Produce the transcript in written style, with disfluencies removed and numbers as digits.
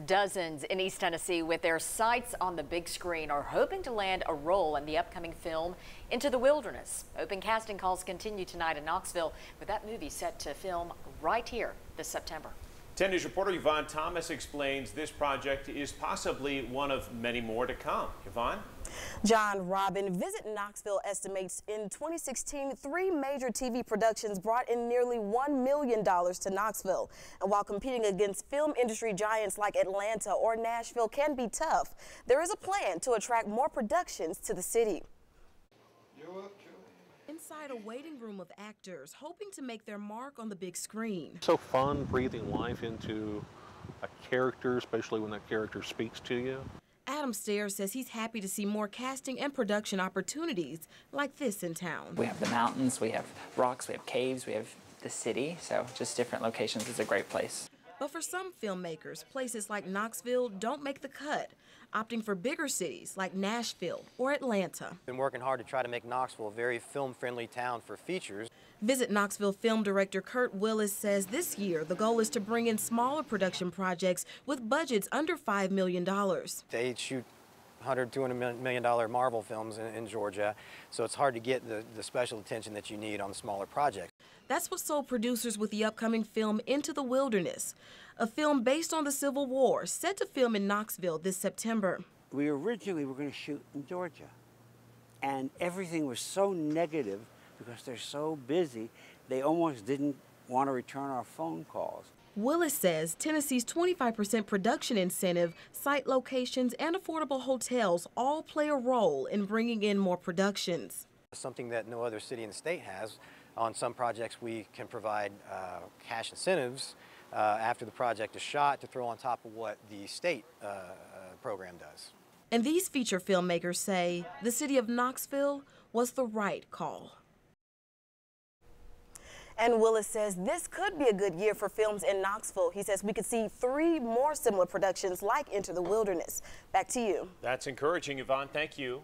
Dozens in East Tennessee with their sights on the big screen are hoping to land a role in the upcoming film Into the Wilderness. Open casting calls continue tonight in Knoxville, with that movie set to film right here this September. 10 News reporter Yvonne Thomas explains this project is possibly one of many more to come. Yvonne? John Robin, Visit Knoxville estimates in 2016, 3 major TV productions brought in nearly $1 million to Knoxville. And while competing against film industry giants like Atlanta or Nashville can be tough, there is a plan to attract more productions to the city. Inside a waiting room of actors hoping to make their mark on the big screen. So fun breathing life into a character, especially when that character speaks to you. Adam Stair says he's happy to see more casting and production opportunities like this in town. We have the mountains, we have rocks, we have caves, we have the city, so just different locations is a great place. But for some filmmakers, places like Knoxville don't make the cut, opting for bigger cities like Nashville or Atlanta. Been working hard to try to make Knoxville a very film-friendly town for features. Visit Knoxville film director Kurt Willis says this year the goal is to bring in smaller production projects with budgets under $5 million. They shoot $100–200 million Marvel films in Georgia, so it's hard to get the special attention that you need on the smaller projects. That's what sold producers with the upcoming film Into the Wilderness, a film based on the Civil War, set to film in Knoxville this September. We originally were going to shoot in Georgia, and everything was so negative because they're so busy, they almost didn't want to return our phone calls. Willis says Tennessee's 25% production incentive, site locations, and affordable hotels all play a role in bringing in more productions. Something that no other city in the state has. On some projects, we can provide cash incentives after the project is shot to throw on top of what the state program does. And these feature filmmakers say the city of Knoxville was the right call. And Willis says this could be a good year for films in Knoxville. He says we could see 3 more similar productions like Into the Wilderness. Back to you. That's encouraging, Yvonne. Thank you.